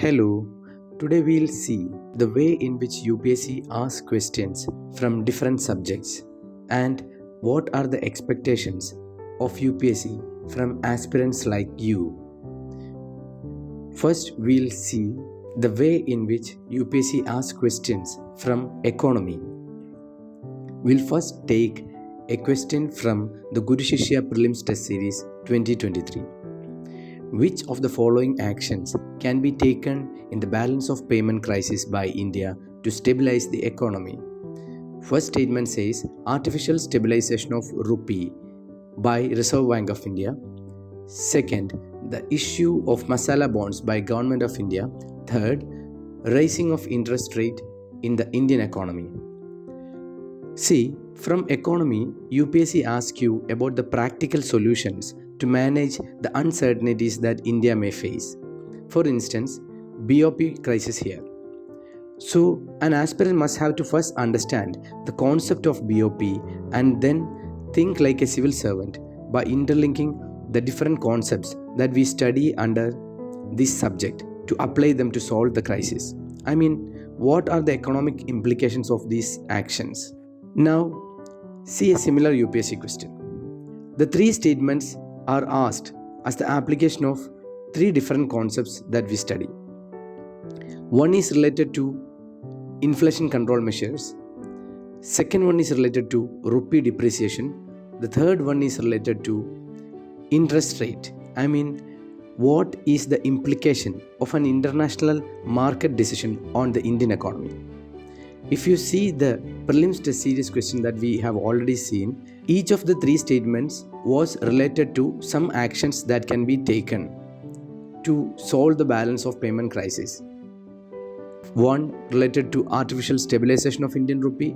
Hello, today we'll see the way in which UPSC asks questions from different subjects and what are the expectations of UPSC from aspirants like you. First, we'll see the way in which UPSC asks questions from economy. We'll first take a question from the Guru Shishya Prelims Test Series 2023. Which of the following actions can be taken in the balance of payment crisis by India to stabilize the economy? First statement says artificial stabilization of rupee by Reserve Bank of India. Second, the issue of masala bonds by Government of India. Third, raising of interest rate in the Indian economy. See, from economy, UPSC asks you about the practical solutions to manage the uncertainties that India may face. For instance, BOP crisis here. So, an aspirant must have to first understand the concept of BOP and then think like a civil servant by interlinking the different concepts that we study under this subject to apply them to solve the crisis. I mean, what are the economic implications of these actions? Now, see a similar UPSC question. The three statements are asked as the application of three different concepts that we study. One is related to inflation control measures. Second one is related to rupee depreciation. The third one is related to interest rate. I mean, what is the implication of an international market decision on the Indian economy? If you see the prelims test series question that we have already seen, each of the three statements was related to some actions that can be taken to solve the balance of payment crisis. One related to artificial stabilization of Indian rupee.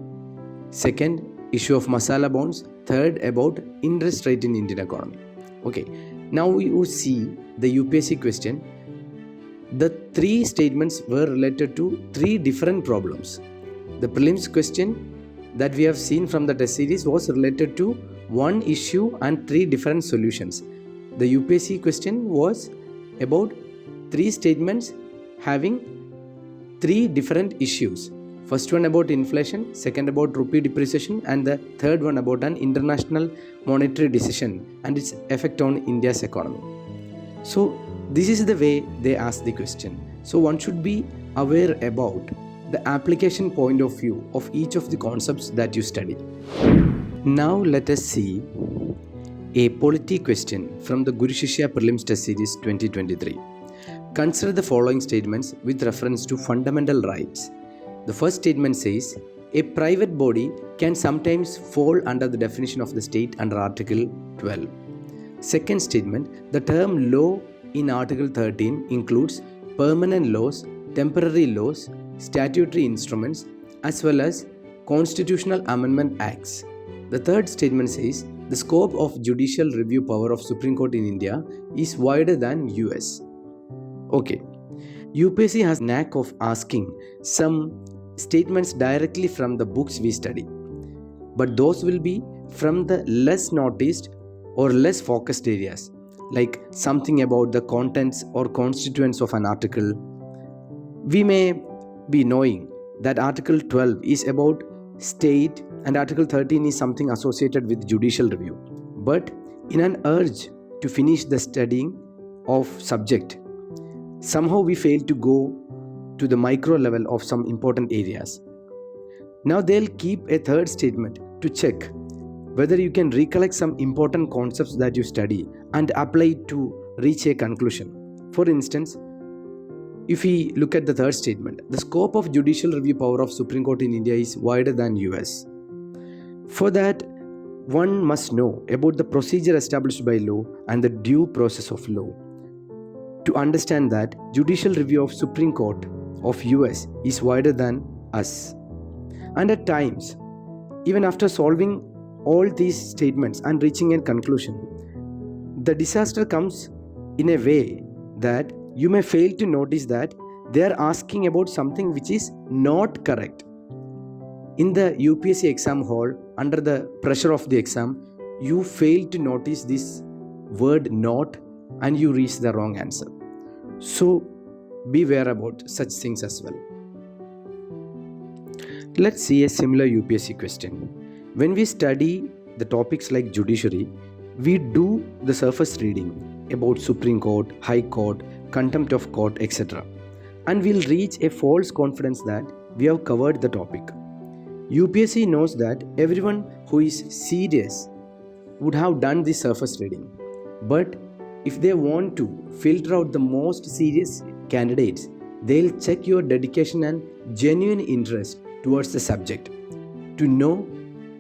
Second, issue of masala bonds. Third, about interest rate in Indian economy. Okay, now you see the UPSC question. The three statements were related to three different problems. The prelims question that we have seen from the test series was related to one issue and three different solutions. The UPSC question was about three statements having three different issues. First one about inflation, second about rupee depreciation, and the third one about an international monetary decision and its effect on India's economy. So this is the way they ask the question. So one should be aware about the application point of view of each of the concepts that you study. Now let us see a polity question from the Guru Shishya Prelims Test Series 2023. Consider the following statements with reference to fundamental rights. The first statement says, a private body can sometimes fall under the definition of the state under Article 12. Second statement, the term law in Article 13 includes permanent laws, temporary laws, statutory instruments, as well as constitutional amendment acts. The third statement says the scope of judicial review power of Supreme Court in India is wider than US. Okay, UPSC has a knack of asking some statements directly from the books we study, but those will be from the less noticed or less focused areas, like something about the contents or constituents of an article. We may be knowing that Article 12 is about state and Article 13 is something associated with judicial review. But in an urge to finish the studying of subject, somehow we fail to go to the micro level of some important areas. Now they'll keep a third statement to check whether you can recollect some important concepts that you study and apply it to reach a conclusion. For instance, if we look at the third statement, the scope of judicial review power of Supreme Court in India is wider than US. For that, one must know about the procedure established by law and the due process of law. To understand that judicial review of Supreme Court of US is wider than us. And at times, even after solving all these statements and reaching a conclusion, the disaster comes in a way that you may fail to notice that they are asking about something which is not correct. In the UPSC exam hall, under the pressure of the exam, you fail to notice this word not and you reach the wrong answer. So beware about such things as well. Let's see a similar UPSC question. When we study the topics like judiciary, we do the surface reading about Supreme Court, High Court, contempt of court, etc. And we'll reach a false confidence that we have covered the topic. UPSC knows that everyone who is serious would have done the surface reading. But if they want to filter out the most serious candidates, they'll check your dedication and genuine interest towards the subject to know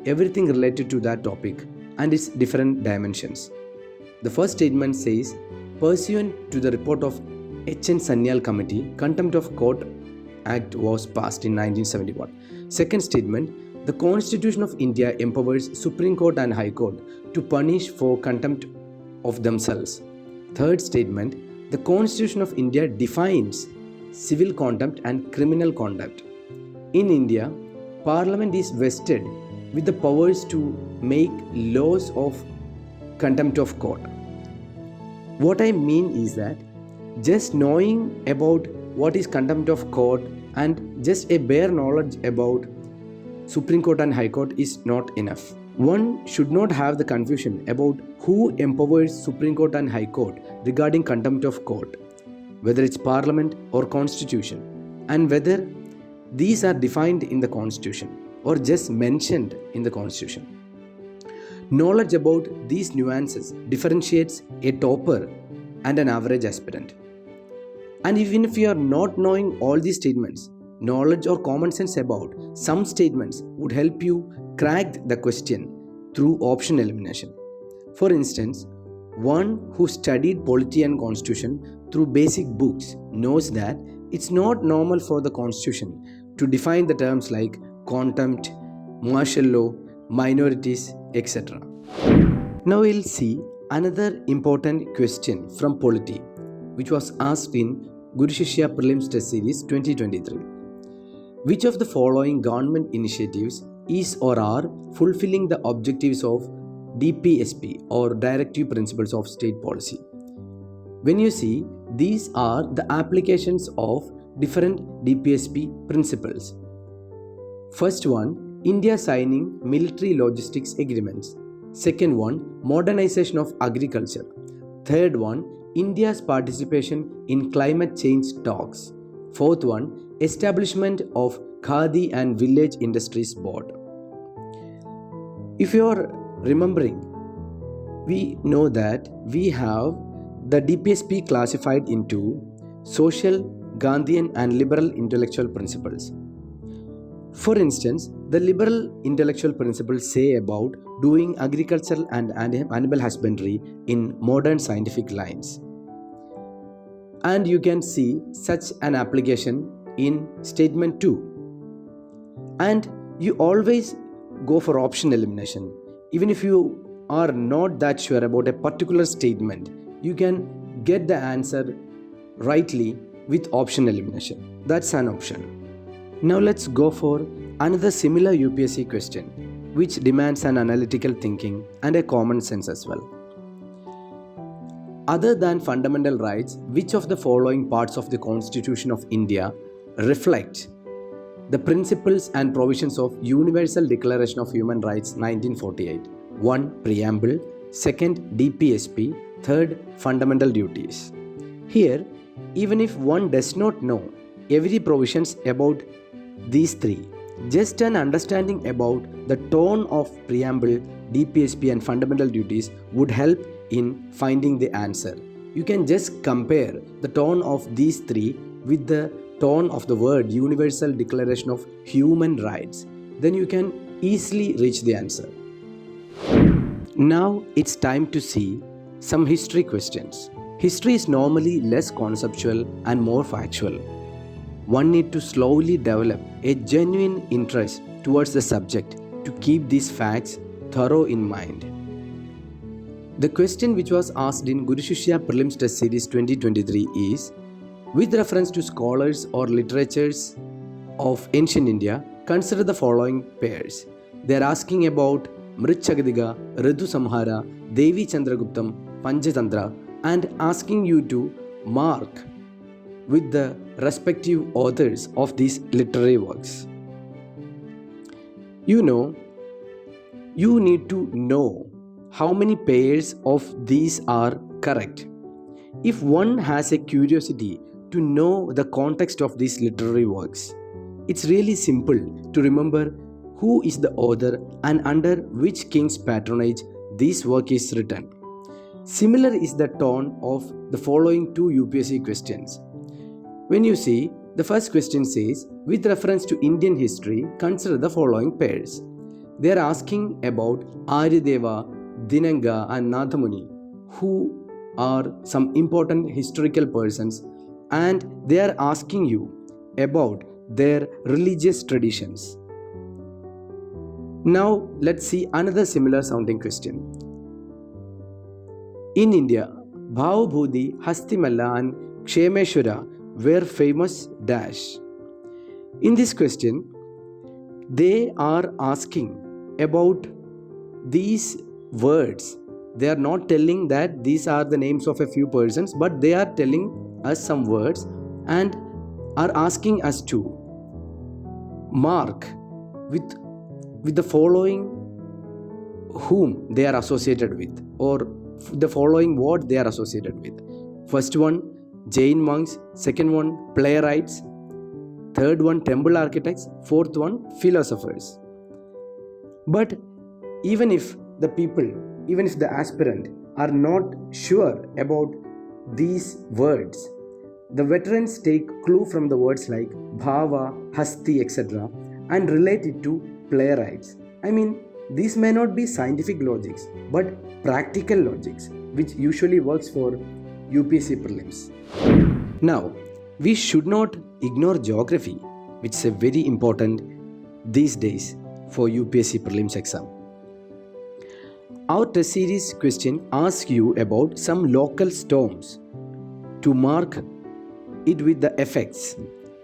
everything related to that topic and its different dimensions. The first statement says, pursuant to the report of H.N. Sanyal Committee, Contempt of Court Act was passed in 1971. Second statement, the Constitution of India empowers Supreme Court and High Court to punish for contempt of themselves. Third statement, the Constitution of India defines civil contempt and criminal conduct. In India, Parliament is vested with the powers to make laws of contempt of court. What I mean is that just knowing about what is contempt of court and just a bare knowledge about Supreme Court and High Court is not enough. One should not have the confusion about who empowers Supreme Court and High Court regarding contempt of court, whether it's Parliament or Constitution, and whether these are defined in the Constitution or just mentioned in the Constitution. Knowledge about these nuances differentiates a topper and an average aspirant. And even if you are not knowing all these statements, knowledge or common sense about some statements would help you crack the question through option elimination. For instance, one who studied polity and constitution through basic books knows that it's not normal for the Constitution to define the terms like contempt, martial law, minorities, etc. Now we'll see another important question from polity, which was asked in Guru Shishya Prelims Test Series 2023. Which of the following government initiatives is or are fulfilling the objectives of DPSP or Directive Principles of State Policy? When you see, these are the applications of different DPSP principles. First one, India signing military logistics agreements. Second one, modernization of agriculture. Third one, India's participation in climate change talks. Fourth one, establishment of Khadi and Village Industries Board. If you are remembering, we know that we have the DPSP classified into social, Gandhian and liberal intellectual principles. For instance, the liberal intellectual principles say about doing agricultural and animal husbandry in modern scientific lines. And you can see such an application in statement 2. And you always go for option elimination. Even if you are not that sure about a particular statement, you can get the answer rightly with option elimination. That's an option. Now let's go for another similar UPSC question, which demands an analytical thinking and a common sense as well. Other than fundamental rights, which of the following parts of the Constitution of India reflect the principles and provisions of Universal Declaration of Human Rights 1948? 1. Preamble. 2nd. DPSP. 3rd. Fundamental duties. Here, even if one does not know every provisions about these three, just an understanding about the tone of preamble, DPSP and fundamental duties would help in finding the answer. You can just compare the tone of these three with the tone of the word Universal Declaration of Human Rights. Then you can easily reach the answer. Now it's time to see some history questions. History is normally less conceptual and more factual. One needs to slowly develop a genuine interest towards the subject to keep these facts thorough in mind. The question which was asked in Guru Shishya Prelims Test Series 2023 is, with reference to scholars or literatures of ancient India, consider the following pairs. They are asking about Mritchagadiga, Ritu Samhara, Devi Chandraguptam, Panchatantra, and asking you to mark with the respective authors of these literary works. You need to know how many pairs of these are correct. If one has a curiosity to know the context of these literary works, it's really simple to remember who is the author and under which king's patronage this work is written. Similar is the tone of the following two UPSC questions. When you see, the first question says, with reference to Indian history, consider the following pairs. They are asking about Aryadeva, Dinanga and Nathamuni, who are some important historical persons, and they are asking you about their religious traditions. Now let's see another similar sounding question. In India, Bhavabhuti, Hastimalla and Kshemeshwara were famous dash. In this question, they are asking about these words. They are not telling that these are the names of a few persons, but they are telling us some words and are asking us to mark with the following whom they are associated with, or the following what they are associated with. First one, Jain monks. Second one, playwrights. Third one, temple architects. Fourth one, philosophers. But even if the aspirant are not sure about these words, the veterans take clue from the words like Bhava, Hasti, etc. and relate it to playwrights. These may not be scientific logics, but practical logics, which usually works for UPSC prelims. Now, we should not ignore geography, which is a very important these days for UPSC prelims exam. Our test series question asks you about some local storms to mark it with the effects,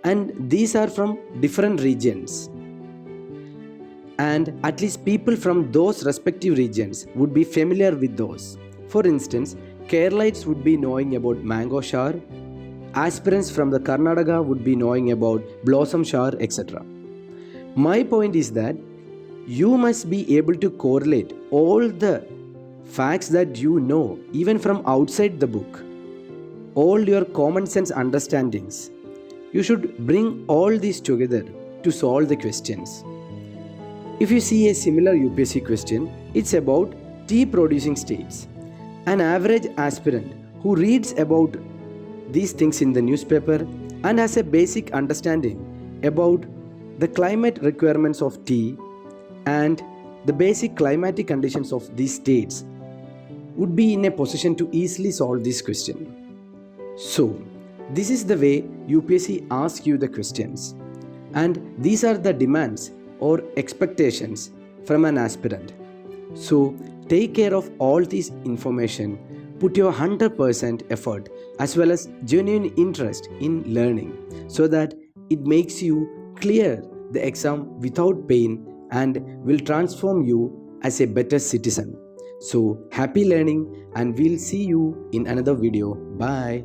and these are from different regions, and at least people from those respective regions would be familiar with those. For instance, Keralites would be knowing about mango shower, aspirants from the Karnataka would be knowing about blossom shower, etc. My point is that you must be able to correlate all the facts that you know, even from outside the book, all your common sense understandings. You should bring all these together to solve the questions. If you see a similar UPSC question, it's about tea producing states. An average aspirant who reads about these things in the newspaper and has a basic understanding about the climate requirements of tea and the basic climatic conditions of these states would be in a position to easily solve this question. So, this is the way UPSC asks you the questions, and these are the demands or expectations from an aspirant. So, take care of all this information, put your 100% effort as well as genuine interest in learning so that it makes you clear the exam without pain and will transform you as a better citizen. So, happy learning, and we'll see you in another video. Bye.